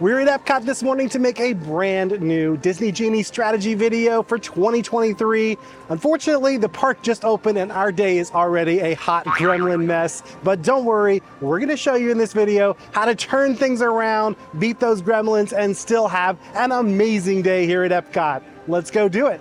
We're at Epcot this morning to make a brand new Disney Genie strategy video for 2023. Unfortunately, the park just opened and our day is already a hot gremlin mess. But don't worry, we're gonna show you in this video how to turn things around, beat those gremlins, and still have an amazing day here at Epcot. Let's go do it.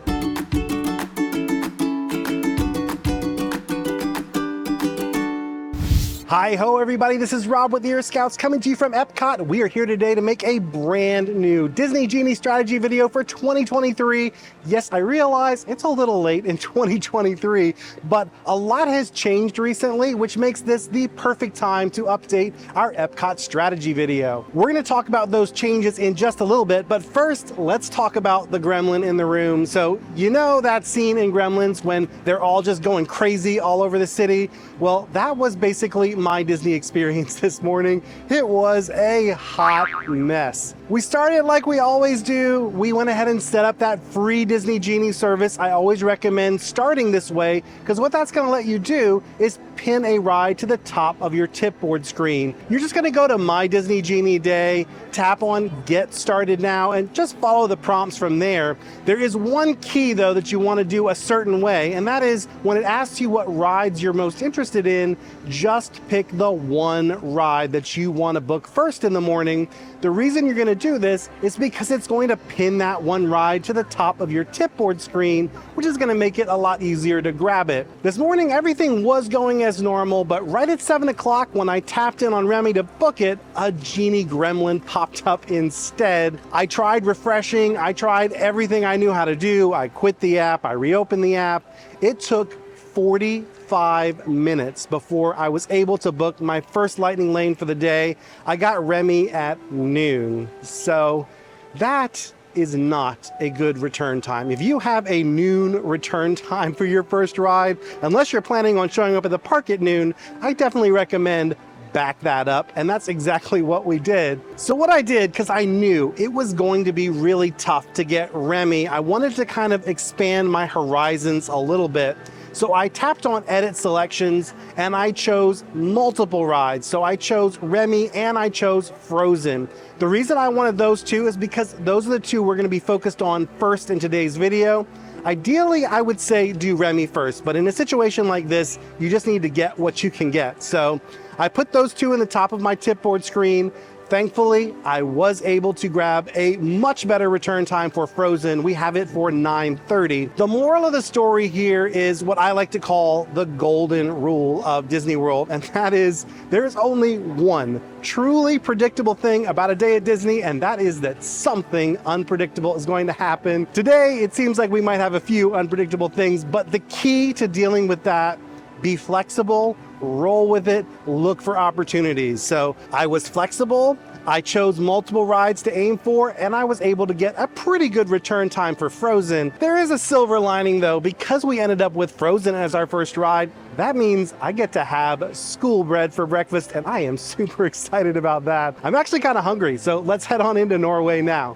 Hi-ho everybody, this is Rob with the Air Scouts coming to you from Epcot. We are here today to make a brand new Disney Genie strategy video for 2023. Yes, I realize it's a little late in 2023, but a lot has changed recently, which makes this the perfect time to update our Epcot strategy video. We're gonna talk about those changes in just a little bit, but first, let's talk about the gremlin in the room. So, you know that scene in Gremlins when they're all just going crazy all over the city? Well, that was basically my Disney experience this morning. It was a hot mess. We started like we always do. We went ahead and set up that free Disney Genie service. I always recommend starting this way because what that's gonna let you do is pin a ride to the top of your tipboard screen. You're just gonna go to My Disney Genie Day, tap on Get Started Now, and just follow the prompts from there. There is one key though that you wanna do a certain way, and that is when it asks you what rides you're most interested in, just pick the one ride that you wanna book first in the morning. The reason you're gonna do this is because it's going to pin that one ride to the top of your tipboard screen, which is gonna make it a lot easier to grab it. This morning, everything was going as normal, but right at 7 o'clock when I tapped in on Remy to book it, a Genie Gremlin popped up instead. I tried refreshing, I tried everything I knew how to do. I quit the app, I reopened the app. It took 45 minutes before I was able to book my first lightning lane for the day. I got Remy at noon. So that is not a good return time. If you have a noon return time for your first ride, unless you're planning on showing up at the park at noon, I definitely recommend back that up, and that's exactly what we did. So what I did, because I knew it was going to be really tough to get Remy, I wanted to kind of expand my horizons a little bit. So I tapped on Edit Selections and I chose multiple rides. So I chose Remy and I chose Frozen. The reason I wanted those two is because those are the two we're gonna be focused on first in today's video. Ideally, I would say do Remy first, but in a situation like this, you just need to get what you can get. So I put those two in the top of my tipboard screen. Thankfully, I was able to grab a much better return time for Frozen. We have it for 9:30. The moral of the story here is what I like to call the golden rule of Disney World, and that is there's only one truly predictable thing about a day at Disney, and that is that something unpredictable is going to happen. Today, it seems like we might have a few unpredictable things, but the key to dealing with that, be flexible, roll with it, look for opportunities. So I was flexible, I chose multiple rides to aim for, and I was able to get a pretty good return time for Frozen. There is a silver lining though, because we ended up with Frozen as our first ride, that means I get to have school bread for breakfast, and I am super excited about that. I'm actually kind of hungry, so let's head on into Norway now.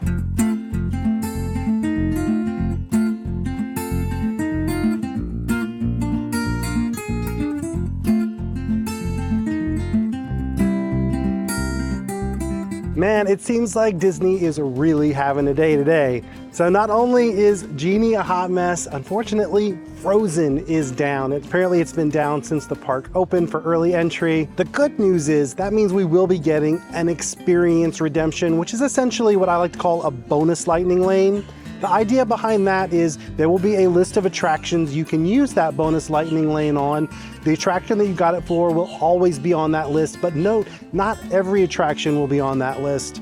Man, it seems like Disney is really having a day today. So not only is Genie a hot mess, unfortunately, Frozen is down. Apparently it's been down since the park opened for early entry. The good news is that means we will be getting an experience redemption, which is essentially what I like to call a bonus lightning lane. The idea behind that is there will be a list of attractions you can use that bonus lightning lane on. The attraction that you got it for will always be on that list, but note, not every attraction will be on that list.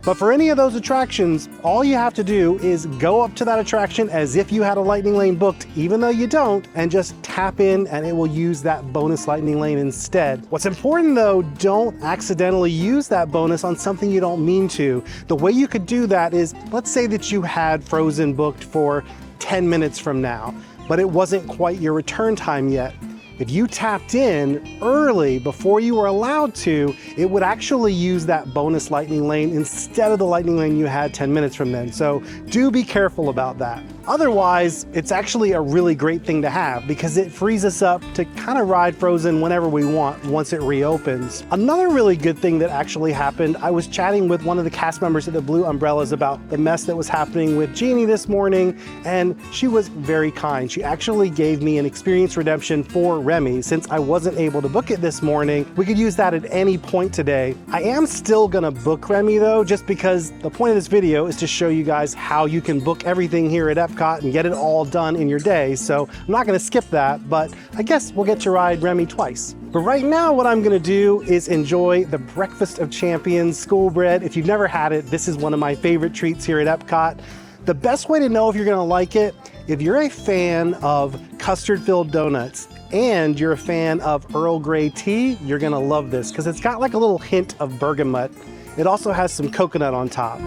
But for any of those attractions, all you have to do is go up to that attraction as if you had a lightning lane booked, even though you don't, and just tap in and it will use that bonus lightning lane instead. What's important though, don't accidentally use that bonus on something you don't mean to. The way you could do that is, let's say that you had Frozen booked for 10 minutes from now, but it wasn't quite your return time yet. If you tapped in early before you were allowed to, it would actually use that bonus lightning lane instead of the lightning lane you had 10 minutes from then. So do be careful about that. Otherwise, it's actually a really great thing to have because it frees us up to kind of ride Frozen whenever we want once it reopens. Another really good thing that actually happened, I was chatting with one of the cast members at the Blue Umbrellas about the mess that was happening with Genie this morning, and she was very kind. She actually gave me an experience redemption for Remy. Since I wasn't able to book it this morning, we could use that at any point today. I am still gonna book Remy though, just because the point of this video is to show you guys how you can book everything here at Epcot and get it all done in your day. So I'm not gonna skip that, but I guess we'll get to ride Remy twice. But right now what I'm gonna do is enjoy the Breakfast of Champions school bread. If you've never had it, this is one of my favorite treats here at Epcot. The best way to know if you're gonna like it, if you're a fan of custard-filled donuts and you're a fan of Earl Grey tea, you're gonna love this because it's got like a little hint of bergamot. It also has some coconut on top.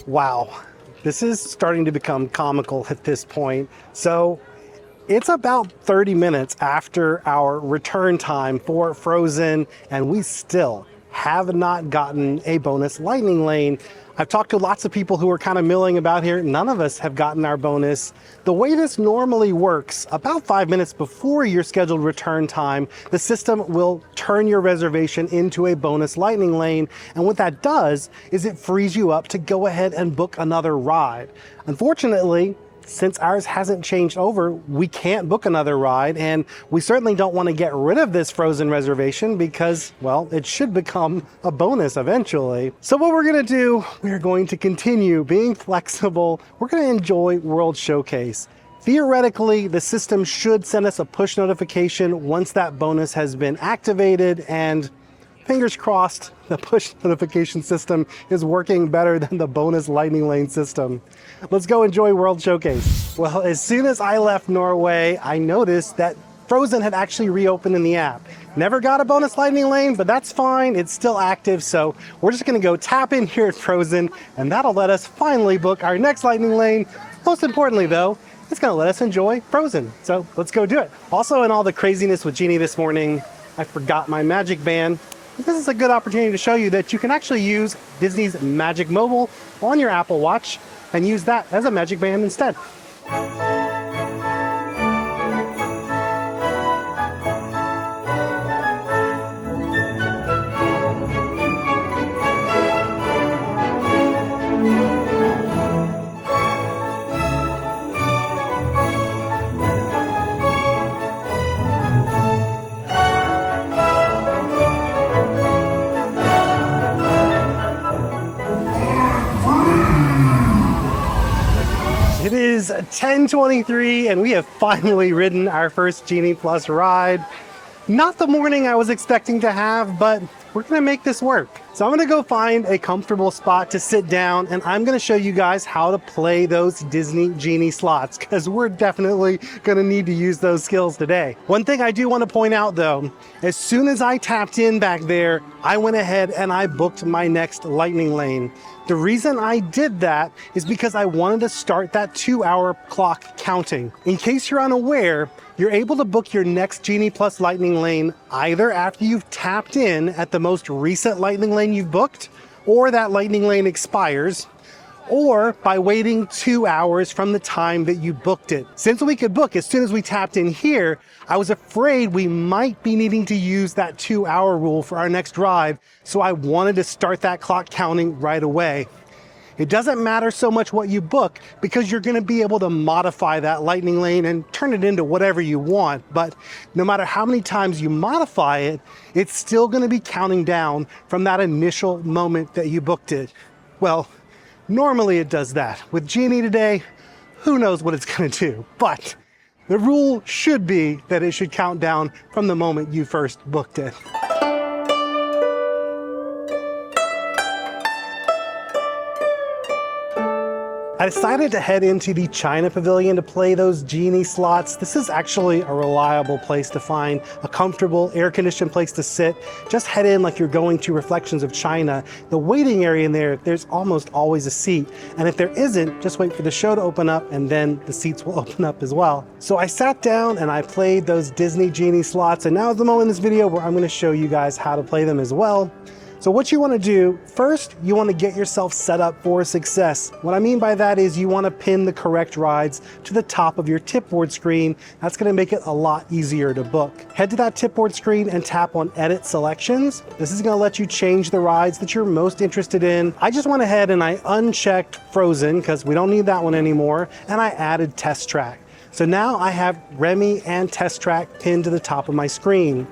Wow, this is starting to become comical at this point. So it's about 30 minutes after our return time for Frozen, and we still have not gotten a bonus lightning lane. I've talked to lots of people who are kind of milling about here. None of us have gotten our bonus. The way this normally works, about 5 minutes before your scheduled return time, the system will turn your reservation into a bonus lightning lane. And what that does is it frees you up to go ahead and book another ride. Unfortunately, since ours hasn't changed over, we can't book another ride, and we certainly don't want to get rid of this Frozen reservation because, well, it should become a bonus eventually. So what we're gonna do, we're going to continue being flexible. We're gonna enjoy World Showcase. Theoretically, the system should send us a push notification once that bonus has been activated, and fingers crossed, the push notification system is working better than the bonus lightning lane system. Let's go enjoy World Showcase. Well, as soon as I left Norway, I noticed that Frozen had actually reopened in the app. Never got a bonus lightning lane, but that's fine. It's still active, so we're just gonna go tap in here at Frozen, and that'll let us finally book our next lightning lane. Most importantly though, it's gonna let us enjoy Frozen. So let's go do it. Also, in all the craziness with Genie this morning, I forgot my magic band. This is a good opportunity to show you that you can actually use Disney's Magic Mobile on your Apple Watch and use that as a magic band instead. It is 10:23 and we have finally ridden our first Genie Plus ride. Not the morning I was expecting to have, but we're gonna make this work. So I'm gonna go find a comfortable spot to sit down, and I'm gonna show you guys how to play those Disney Genie slots, because we're definitely gonna need to use those skills today. One thing I do wanna point out though, as soon as I tapped in back there, I went ahead and I booked my next lightning lane. The reason I did that is because I wanted to start that 2-hour clock counting. In case you're unaware, you're able to book your next Genie Plus lightning lane either after you've tapped in at the most recent lightning lane you've booked, or that lightning lane expires, or by waiting 2 hours from the time that you booked it. Since we could book as soon as we tapped in here, I was afraid we might be needing to use that 2-hour rule for our next ride, so I wanted to start that clock counting right away. It doesn't matter so much what you book because you're gonna be able to modify that lightning lane and turn it into whatever you want. But no matter how many times you modify it, it's still gonna be counting down from that initial moment that you booked it. Well, normally it does that. With Genie today, who knows what it's gonna do, but the rule should be that it should count down from the moment you first booked it. I decided to head into the China Pavilion to play those Genie slots. This is actually a reliable place to find a comfortable, air-conditioned place to sit. Just head in like you're going to Reflections of China. The waiting area in there, there's almost always a seat. And if there isn't, just wait for the show to open up and then the seats will open up as well. So I sat down and I played those Disney Genie slots, and now is the moment in this video where I'm gonna show you guys how to play them as well. So what you want to do, first, you want to get yourself set up for success. What I mean by that is you want to pin the correct rides to the top of your tipboard screen. That's going to make it a lot easier to book. Head to that tipboard screen and tap on Edit Selections. This is going to let you change the rides that you're most interested in. I just went ahead and I unchecked Frozen because we don't need that one anymore, and I added Test Track. So now I have Remy and Test Track pinned to the top of my screen.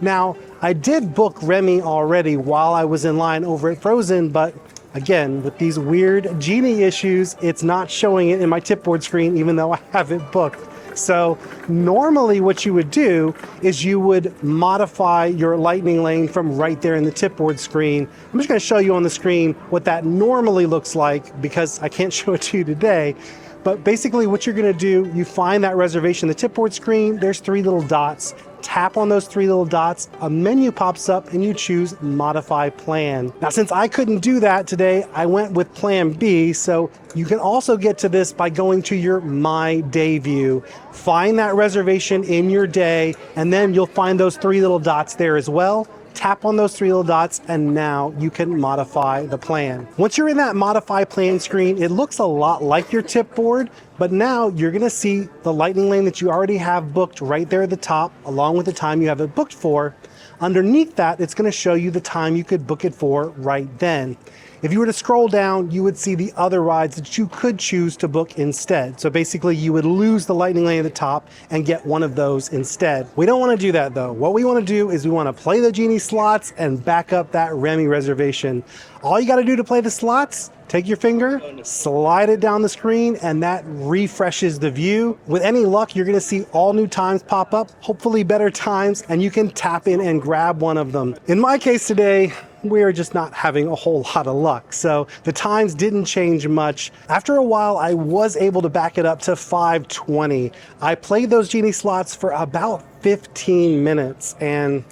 Now, I did book Remy already while I was in line over at Frozen, but again, with these weird Genie issues, it's not showing it in my tipboard screen even though I have it booked. So normally what you would do is you would modify your lightning lane from right there in the tipboard screen. I'm just going to show you on the screen what that normally looks like because I can't show it to you today. But basically what you're going to do, you find that reservation, the tipboard screen, there's 3 little dots. Tap on those 3 little dots, a menu pops up and you choose Modify Plan. Now, since I couldn't do that today, I went with Plan B, so you can also get to this by going to your My Day view. Find that reservation in your day, and then you'll find those 3 little dots there as well. Tap on those 3 little dots and now you can modify the plan. Once you're in that Modify Plan screen, it looks a lot like your tipboard, but now you're going to see the lightning lane that you already have booked right there at the top, along with the time you have it booked for. Underneath that, it's going to show you the time you could book it for right then. If you were to scroll down, you would see the other rides that you could choose to book instead. So basically you would lose the lightning lane at the top and get one of those instead. We don't want to do that though. What we want to do is we want to play the Genie slots and back up that Remy reservation. All you got to do to play the slots, take your finger, slide it down the screen, and that refreshes the view. With any luck, you're gonna see all new times pop up, hopefully better times, and you can tap in and grab one of them. In my case today, we're just not having a whole lot of luck. So the times didn't change much. After a while, I was able to back it up to 5:20. I played those Genie slots for about 15 minutes, and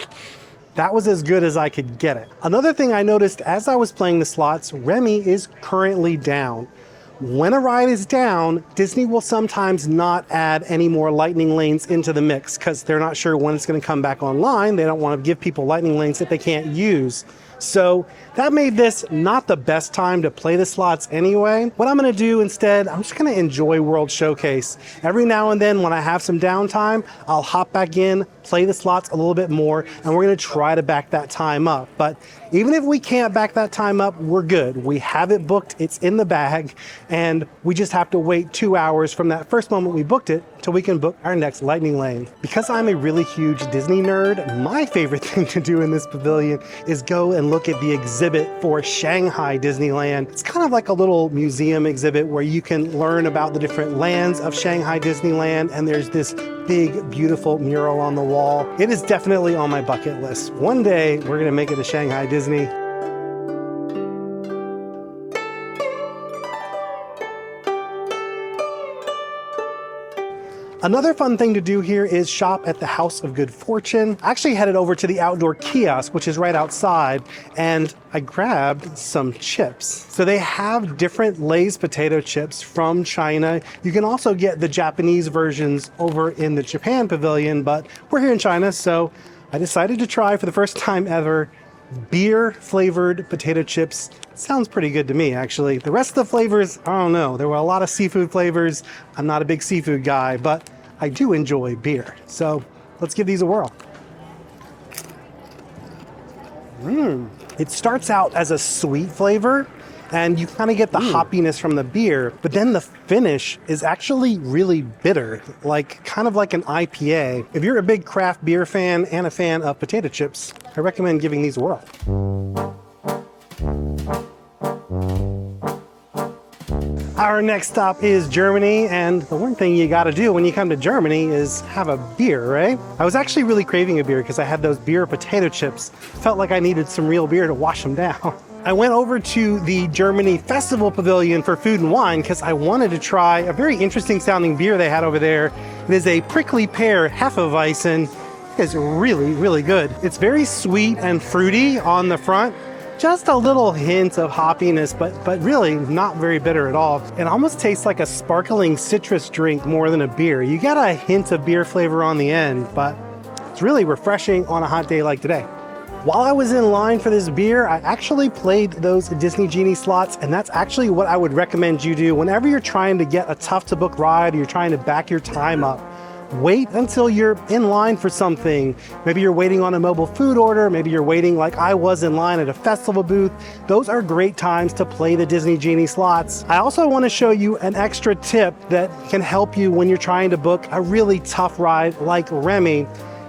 that was as good as I could get it. Another thing I noticed as I was playing the slots, Remy is currently down. When a ride is down, Disney will sometimes not add any more lightning lanes into the mix because they're not sure when it's going to come back online. They don't want to give people lightning lanes that they can't use. So that made this not the best time to play the slots anyway. What I'm going to do instead, I'm just going to enjoy World Showcase. Every now and then when I have some downtime, I'll hop back in, play the slots a little bit more, and we're going to try to back that time up. But even if we can't back that time up, we're good. We have it booked, it's in the bag, and we just have to wait 2 hours from that first moment we booked it till we can book our next lightning lane. Because I'm a really huge Disney nerd, my favorite thing to do in this pavilion is go and look at the exhibit for Shanghai Disneyland. It's kind of like a little museum exhibit where you can learn about the different lands of Shanghai Disneyland, and there's this big, beautiful mural on the wall. It is definitely on my bucket list. One day, we're gonna make it to Shanghai Disney. Another fun thing to do here is shop at the House of Good Fortune. I actually headed over to the outdoor kiosk, which is right outside, and I grabbed some chips. So they have different Lay's potato chips from China. You can also get the Japanese versions over in the Japan pavilion, but we're here in China, so I decided to try for the first time ever beer flavored potato chips. Sounds pretty good to me, actually. The rest of the flavors, I don't know. There were a lot of seafood flavors. I'm not a big seafood guy, but I do enjoy beer. So let's give these a whirl. It starts out as a sweet flavor, and you kind of get the hoppiness from the beer, but then the finish is actually really bitter, like kind of like an IPA. If you're a big craft beer fan and a fan of potato chips, I recommend giving these a whirl. Our next stop is Germany, and the one thing you gotta do when you come to Germany is have a beer, right? I was actually really craving a beer because I had those beer potato chips. Felt like I needed some real beer to wash them down. I went over to the Germany Festival Pavilion for food and wine because I wanted to try a very interesting sounding beer they had over there. It is a prickly pear Hefeweizen. It's really, really good. It's very sweet and fruity on the front. Just a little hint of hoppiness, but really not very bitter at all. It almost tastes like a sparkling citrus drink more than a beer. You got a hint of beer flavor on the end, but it's really refreshing on a hot day like today. While I was in line for this beer, I actually played those Disney Genie slots, and that's actually what I would recommend you do whenever you're trying to get a tough to book ride, or you're trying to back your time up. Wait until you're in line for something. Maybe you're waiting on a mobile food order, maybe you're waiting like I was in line at a festival booth. Those are great times to play the Disney Genie slots. I also want to show you an extra tip that can help you when you're trying to book a really tough ride like Remy.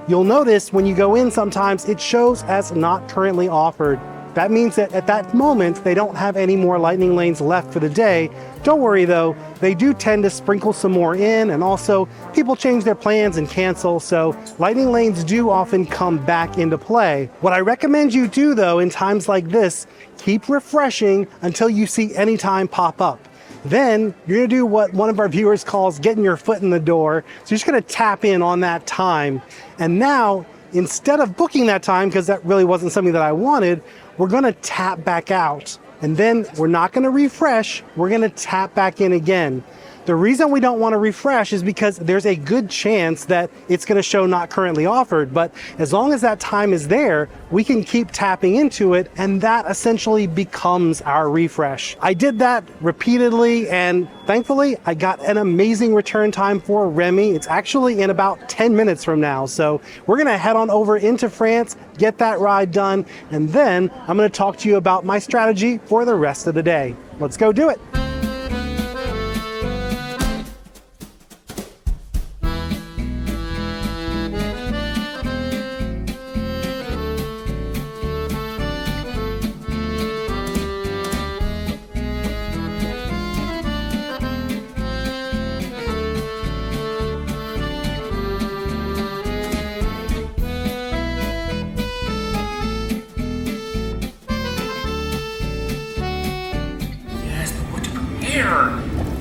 You'll notice when you go in sometimes it shows as not currently offered. That means that at that moment, they don't have any more lightning lanes left for the day. Don't worry though, they do tend to sprinkle some more in, and also people change their plans and cancel, so lightning lanes do often come back into play. What I recommend you do though in times like this, keep refreshing until you see any time pop up. Then you're gonna do what one of our viewers calls getting your foot in the door. So you're just gonna tap in on that time. And now, instead of booking that time, because that really wasn't something that I wanted, we're gonna tap back out. And then we're not gonna refresh, we're gonna tap back in again. The reason we don't want to refresh is because there's a good chance that it's going to show not currently offered, but as long as that time is there, we can keep tapping into it, and that essentially becomes our refresh. I did that repeatedly, and thankfully I got an amazing return time for Remy. It's actually in about 10 minutes from now, so we're going to head on over into France, get that ride done, and then I'm going to talk to you about my strategy for the rest of the day. Let's go do it.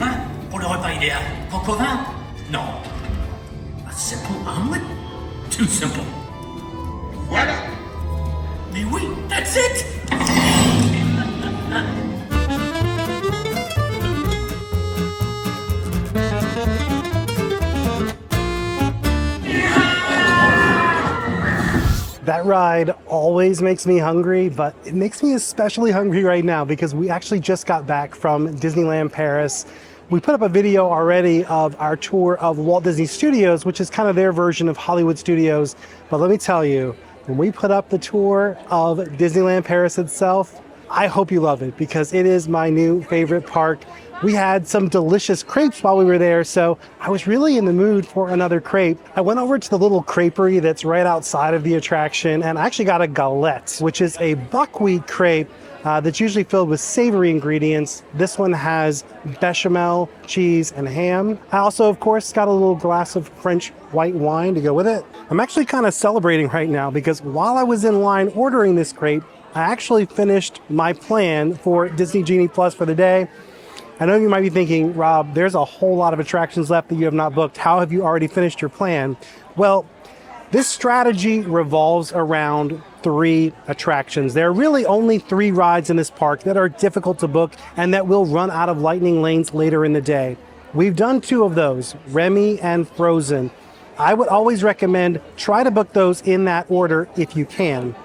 Hein? Pour le repas idéal, coq au vin? Non. A simple omelet? Too simple. Voilà! Mais oui, that's it! That ride always makes me hungry, but it makes me especially hungry right now because we actually just got back from Disneyland Paris. We put up a video already of our tour of Walt Disney Studios, which is kind of their version of Hollywood Studios. But let me tell you, when we put up the tour of Disneyland Paris itself, I hope you love it because it is my new favorite park. We had some delicious crepes while we were there, so I was really in the mood for another crepe. I went over to the little creperie that's right outside of the attraction, and I actually got a galette, which is a buckwheat crepe that's usually filled with savory ingredients. This one has bechamel, cheese, and ham. I also, of course, got a little glass of French white wine to go with it. I'm actually kind of celebrating right now because while I was in line ordering this crepe, I actually finished my plan for Disney Genie Plus for the day. I know you might be thinking, Rob, there's a whole lot of attractions left that you have not booked. How have you already finished your plan? Well, this strategy revolves around 3 attractions. There are really only 3 rides in this park that are difficult to book and that will run out of lightning lanes later in the day. We've done 2 of those, Remy and Frozen. I would always recommend try to book those in that order if you can.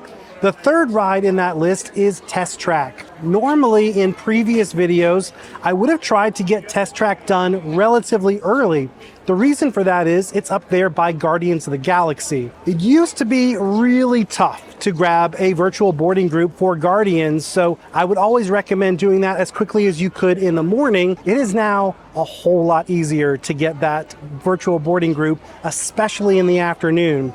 The 3rd ride in that list is Test Track. Normally in previous videos, I would have tried to get Test Track done relatively early. The reason for that is it's up there by Guardians of the Galaxy. It used to be really tough to grab a virtual boarding group for Guardians, so I would always recommend doing that as quickly as you could in the morning. It is now a whole lot easier to get that virtual boarding group, especially in the afternoon.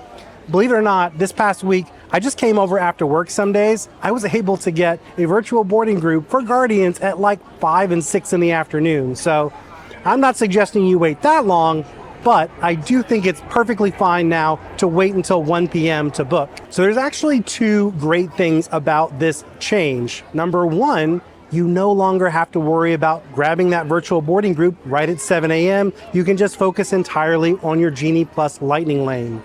Believe it or not, this past week, I just came over after work some days. I was able to get a virtual boarding group for Guardians at like 5 and 6 in the afternoon. So I'm not suggesting you wait that long, but I do think it's perfectly fine now to wait until 1 p.m. to book. So there's actually 2 great things about this change. Number 1, you no longer have to worry about grabbing that virtual boarding group right at 7 a.m. You can just focus entirely on your Genie Plus Lightning Lane.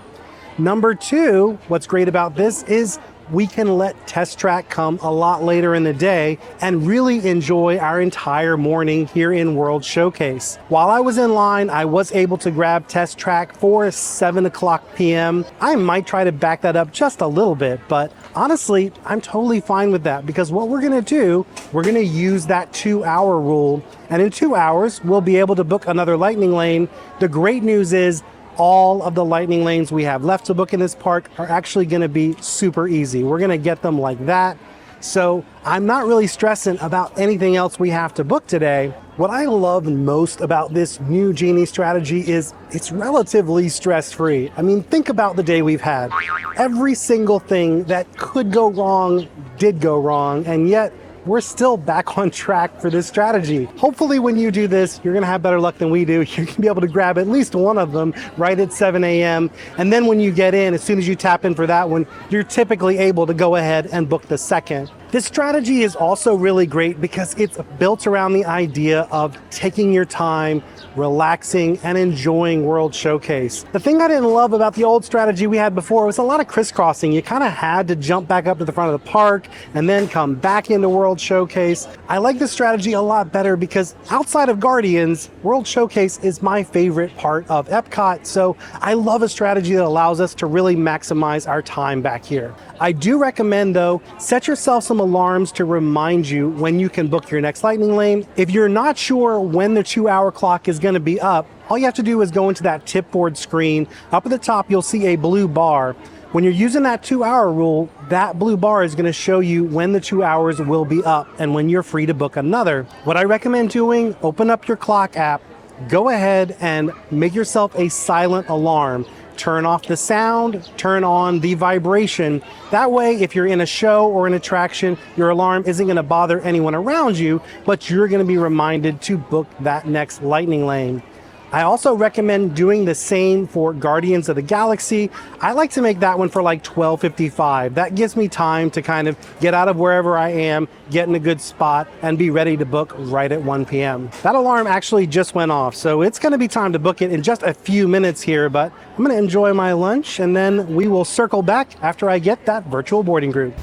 Number 2, what's great about this is we can let Test Track come a lot later in the day and really enjoy our entire morning here in World Showcase. While I was in line, I was able to grab Test Track for 7 o'clock p.m. I might try to back that up just a little bit, but honestly, I'm totally fine with that because what we're gonna do, we're gonna use that 2-hour rule, and in 2 hours, we'll be able to book another lightning lane. The great news is all of the lightning lanes we have left to book in this park are actually gonna be super easy. We're gonna get them like that. So I'm not really stressing about anything else we have to book today. What I love most about this new Genie strategy is it's relatively stress-free. I mean, think about the day we've had. Every single thing that could go wrong did go wrong, and yet we're still back on track for this strategy. Hopefully when you do this, you're gonna have better luck than we do. You're gonna be able to grab at least one of them right at 7 a.m. And then when you get in, as soon as you tap in for that one, you're typically able to go ahead and book the second. This strategy is also really great because it's built around the idea of taking your time, relaxing, and enjoying World Showcase. The thing I didn't love about the old strategy we had before was a lot of crisscrossing. You kind of had to jump back up to the front of the park and then come back into World Showcase. I like this strategy a lot better because outside of Guardians, World Showcase is my favorite part of Epcot, so I love a strategy that allows us to really maximize our time back here. I do recommend though, set yourself some alarms to remind you when you can book your next lightning lane. If you're not sure when the 2-hour clock is going to be up, all you have to do is go into that tip board screen. Up at the top, you'll see a blue bar. When you're using that 2-hour rule, that blue bar is going to show you when the 2 hours will be up and when you're free to book another. What I recommend doing, open up your clock app, go ahead and make yourself a silent alarm. Turn off the sound, turn on the vibration. That way, if you're in a show or an attraction, your alarm isn't going to bother anyone around you, but you're going to be reminded to book that next lightning lane. I also recommend doing the same for Guardians of the Galaxy. I like to make that one for like 12:55. That gives me time to kind of get out of wherever I am, get in a good spot, and be ready to book right at 1 p.m. That alarm actually just went off, so it's going to be time to book it in just a few minutes here, but I'm going to enjoy my lunch, and then we will circle back after I get that virtual boarding group.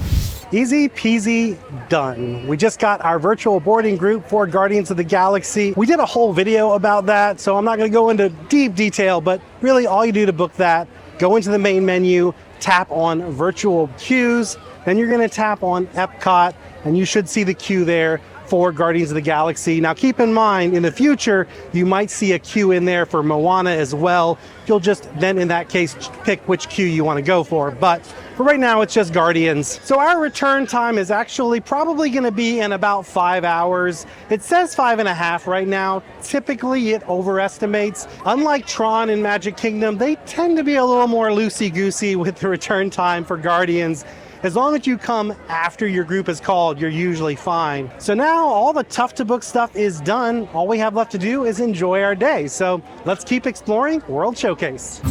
Easy peasy done. We just got our virtual boarding group for Guardians of the Galaxy. We did a whole video about that, so I'm not going to go into deep detail, but really all you do to book that, go into the main menu, tap on virtual queues, then you're going to tap on Epcot, and you should see the queue there for Guardians of the Galaxy. Now keep in mind, in the future, you might see a queue in there for Moana as well. You'll just then, in that case, pick which queue you want to go for. But for right now, it's just Guardians. So our return time is actually probably going to be in about 5 hours. It says 5.5 right now. Typically, it overestimates. Unlike Tron and Magic Kingdom, they tend to be a little more loosey-goosey with the return time for Guardians. As long as you come after your group is called, you're usually fine. So now all the tough to book stuff is done. All we have left to do is enjoy our day. So let's keep exploring World Showcase.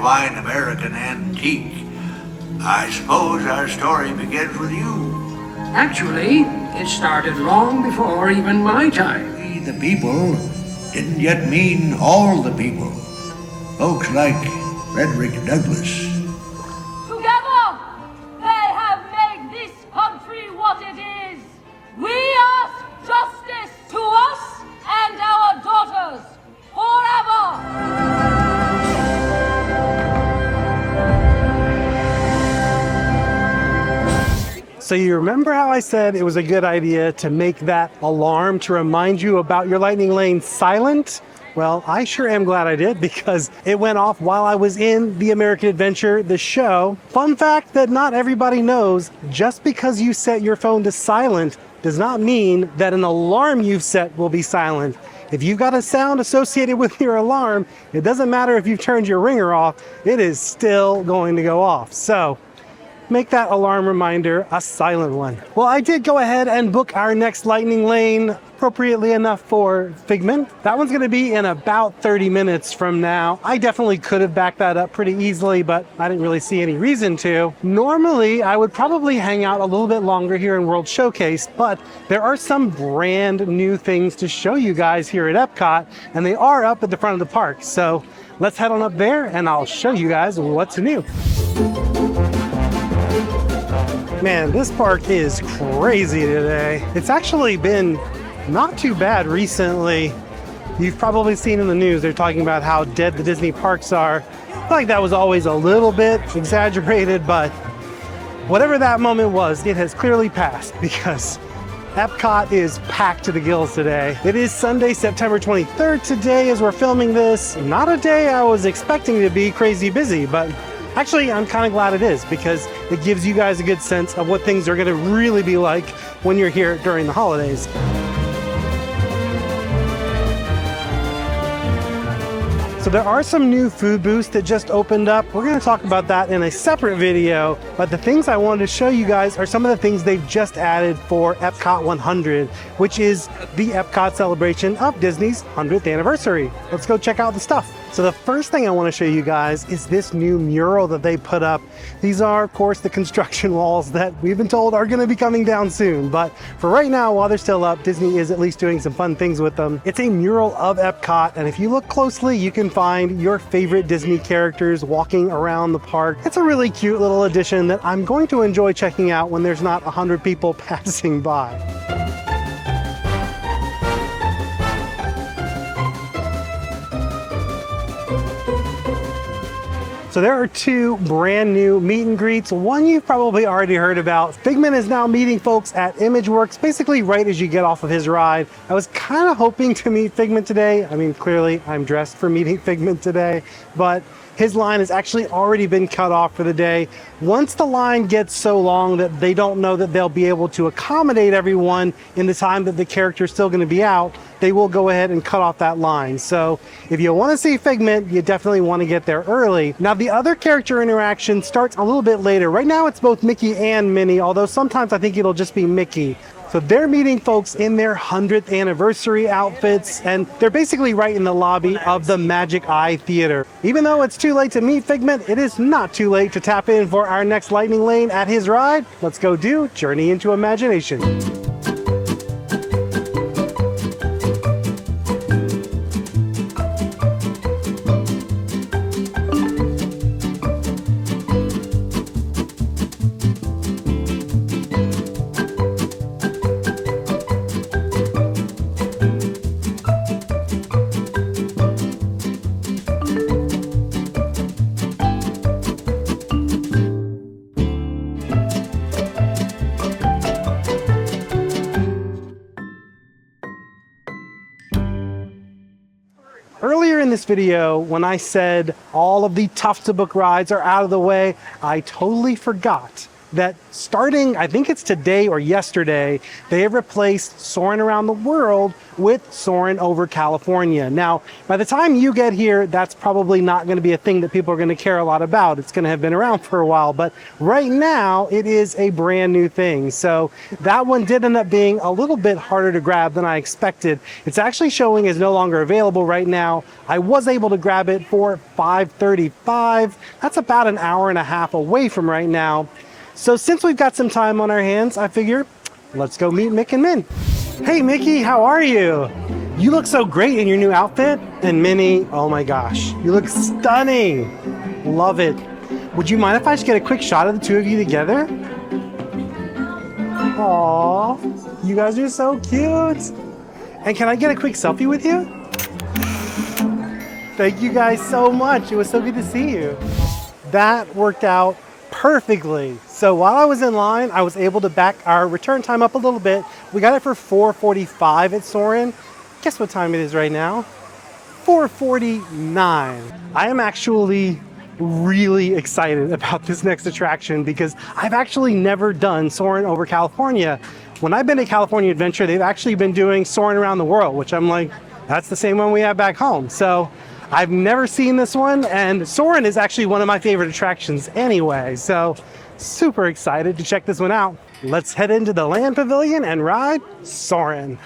fine American antique. I suppose our story begins with you. Actually, it started long before even my time. We, the people, didn't yet mean all the people. Folks like Frederick Douglass. Together, they have made this country what it is. We ask justice to us and our daughters forever. So you remember how I said it was a good idea to make that alarm to remind you about your lightning lane silent? Well, I sure am glad I did, because it went off while I was in the American Adventure, the show. Fun fact that not everybody knows, just because you set your phone to silent does not mean that an alarm you've set will be silent. If you've got a sound associated with your alarm, it doesn't matter if you've turned your ringer off, it is still going to go off. So make that alarm reminder a silent one. Well, I did go ahead and book our next lightning lane, appropriately enough for Figment. That one's gonna be in about 30 minutes from now. I definitely could have backed that up pretty easily, but I didn't really see any reason to. Normally, I would probably hang out a little bit longer here in World Showcase, but there are some brand new things to show you guys here at Epcot, and they are up at the front of the park. So let's head on up there and I'll show you guys what's new. Man, this park is crazy today. It's actually been not too bad recently. You've probably seen in the news, they're talking about how dead the Disney parks are. I feel like that was always a little bit exaggerated, but whatever that moment was, it has clearly passed, because Epcot is packed to the gills today. It is Sunday, September 23rd today as we're filming this. Not a day I was expecting to be crazy busy, but actually, I'm kind of glad it is, because it gives you guys a good sense of what things are going to really be like when you're here during the holidays. So there are some new food booths that just opened up. We're going to talk about that in a separate video, but the things I wanted to show you guys are some of the things they've just added for Epcot 100, which is the Epcot celebration of Disney's 100th anniversary. Let's go check out the stuff. So the first thing I want to show you guys is this new mural that they put up. These are, of course, the construction walls that we've been told are going to be coming down soon. But for right now, while they're still up, Disney is at least doing some fun things with them. It's a mural of Epcot, and if you look closely, you can find your favorite Disney characters walking around the park. It's a really cute little addition that I'm going to enjoy checking out when there's not 100 people passing by. So there are two brand new meet and greets. One you've probably already heard about. Figment is now meeting folks at ImageWorks, basically right as you get off of his ride. I was kind of hoping to meet Figment today. I mean, clearly I'm dressed for meeting Figment today, but his line has actually already been cut off for the day. Once the line gets so long that they don't know that they'll be able to accommodate everyone in the time that the character is still going to be out, they will go ahead and cut off that line. So if you want to see Figment, you definitely want to get there early. Now, the other character interaction starts a little bit later. Right now it's both Mickey and Minnie, although sometimes I think it'll just be Mickey. So they're meeting folks in their 100th anniversary outfits, and they're basically right in the lobby of the Magic Eye Theater. Even though it's too late to meet Figment, it is not too late to tap in for our next lightning lane at his ride. Let's go do Journey into Imagination. Earlier in this video, when I said all of the tough to book rides are out of the way, I totally forgot that starting, I think it's today or yesterday, they have replaced Soarin' Around the World with Soarin' Over California. Now, by the time you get here, that's probably not going to be a thing that people are going to care a lot about. It's going to have been around for a while, but right now it is a brand new thing. So that one did end up being a little bit harder to grab than I expected. It's actually showing as no longer available right now. I was able to grab it for $5.35. That's about an hour and a half away from right now. So since we've got some time on our hands, I figure let's go meet Mick and Min. Hey Mickey, how are you? You look so great in your new outfit. And Minnie, oh my gosh, you look stunning. Love it. Would you mind if I just get a quick shot of the two of you together? Aww, you guys are so cute. And can I get a quick selfie with you? Thank you guys so much. It was so good to see you. That worked out perfectly. So while I was in line, I was able to back our return time up a little bit. We got it for $4.45 at Soarin'. Guess what time it is right now? 4:49. I am actually really excited about this next attraction because I've actually never done Soarin' Over California. When I've been to California Adventure, they've actually been doing Soarin' Around the World, which I'm like, that's the same one we have back home. So I've never seen this one, and Soarin' is actually one of my favorite attractions anyway. So super excited to check this one out. Let's head into the Land Pavilion and ride Soarin'.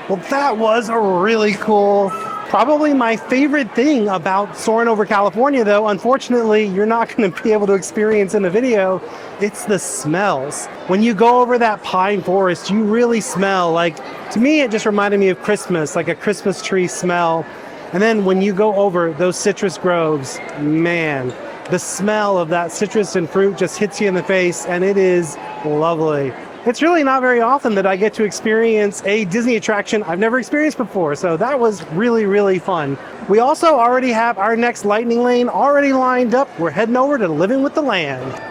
Well, that was really cool. Probably my favorite thing about Soarin' Over California, though, unfortunately, you're not going to be able to experience in the video. It's the smells. When you go over that pine forest, you really smell like, to me, it just reminded me of Christmas, like a Christmas tree smell. And then when you go over those citrus groves, man, the smell of that citrus and fruit just hits you in the face, and it is lovely. It's really not very often that I get to experience a Disney attraction I've never experienced before, so that was really, really fun. We also already have our next lightning lane already lined up. We're heading over to Living with the Land.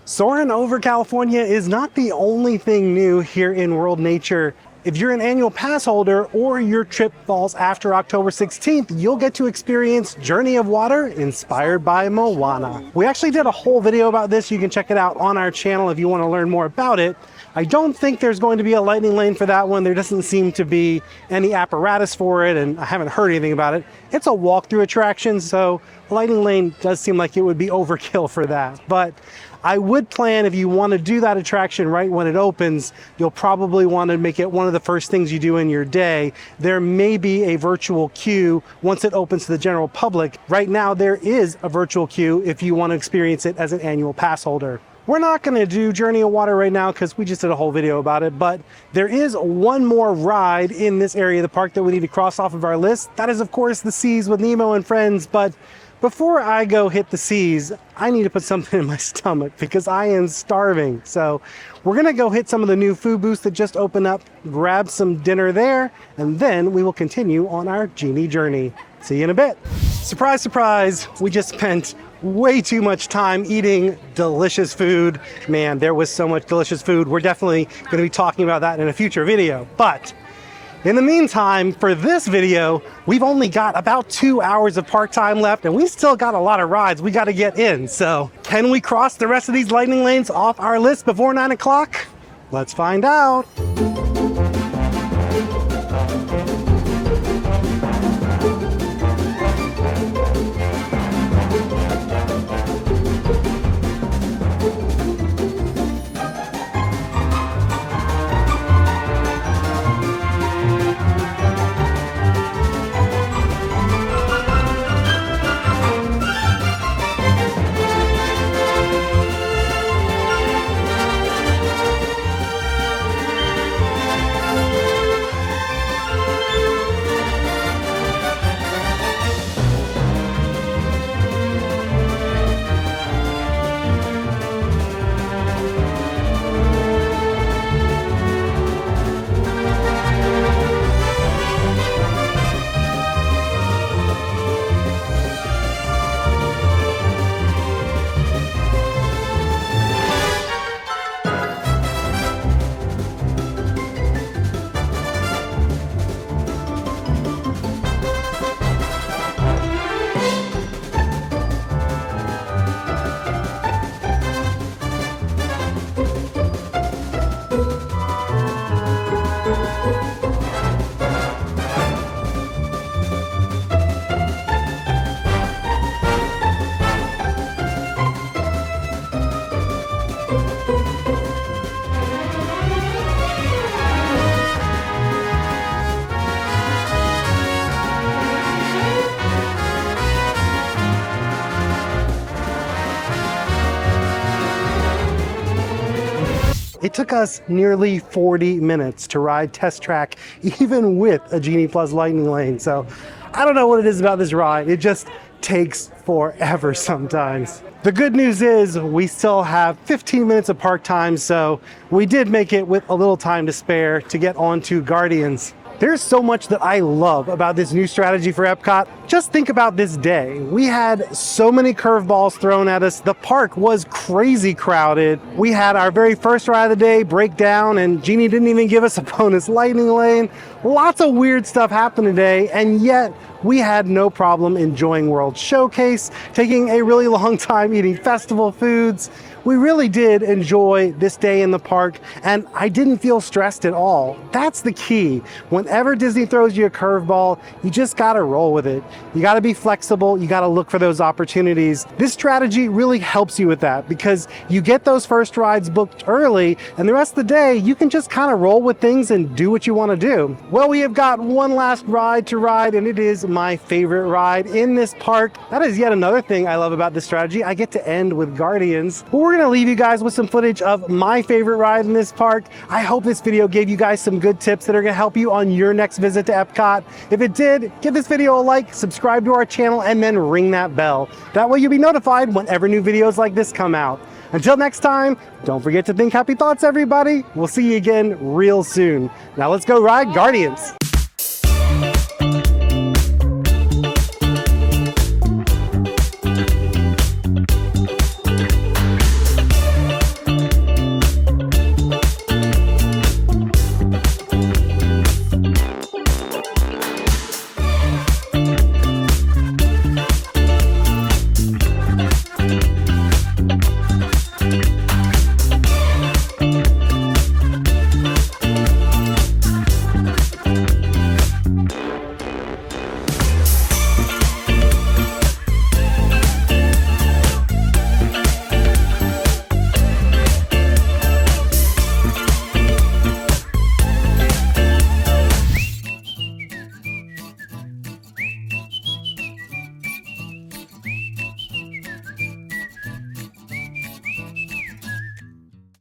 Soarin' Over California is not the only thing new here in World Nature. If you're an annual pass holder or your trip falls after October 16th, you'll get to experience Journey of Water inspired by Moana. We actually did a whole video about this. You can check it out on our channel if you want to learn more about it. I don't think there's going to be a lightning lane for that one. There doesn't seem to be any apparatus for it, and I haven't heard anything about it. It's a walkthrough attraction, so lightning lane does seem like it would be overkill for that. But I would plan, if you want to do that attraction right when it opens, you'll probably want to make it one of the first things you do in your day. There may be a virtual queue once it opens to the general public. Right now, there is a virtual queue if you want to experience it as an annual pass holder. We're not going to do Journey of Water right now because we just did a whole video about it, but there is one more ride in this area of the park that we need to cross off of our list. That is, of course, the Seas with Nemo and Friends, but before I go hit the seas, I need to put something in my stomach because I am starving. So we're gonna go hit some of the new food booths that just opened up, grab some dinner there, and then we will continue on our Genie journey. See you in a bit. Surprise, surprise, we just spent way too much time eating delicious food. Man, there was so much delicious food. We're definitely gonna be talking about that in a future video, but in the meantime, for this video, we've only got about 2 hours of park time left, and we still got a lot of rides we got to get in. So can we cross the rest of these lightning lanes off our list before 9 o'clock? Let's find out. It took us nearly 40 minutes to ride Test Track, even with a Genie Plus Lightning Lane. So I don't know what it is about this ride. It just takes forever sometimes. The good news is we still have 15 minutes of park time, so we did make it with a little time to spare to get onto Guardians. There's so much that I love about this new strategy for Epcot. Just think about this day. We had so many curveballs thrown at us. The park was crazy crowded. We had our very first ride of the day break down, and Genie didn't even give us a bonus lightning lane. Lots of weird stuff happened today, and yet we had no problem enjoying World Showcase, taking a really long time eating festival foods. We really did enjoy this day in the park, and I didn't feel stressed at all. That's the key. Whenever Disney throws you a curveball, you just gotta roll with it. You gotta be flexible, you gotta look for those opportunities. This strategy really helps you with that because you get those first rides booked early, and the rest of the day, you can just kind of roll with things and do what you wanna do. Well, we have got one last ride to ride, and it is my favorite ride in this park. That is yet another thing I love about this strategy. I get to end with Guardians. But we're gonna leave you guys with some footage of my favorite ride in this park. I hope this video gave you guys some good tips that are gonna help you on your next visit to Epcot. If it did, give this video a like, subscribe to our channel, and then ring that bell. That way you'll be notified whenever new videos like this come out. Until next time, don't forget to think happy thoughts, everybody. We'll see you again real soon. Now let's go ride Guardians.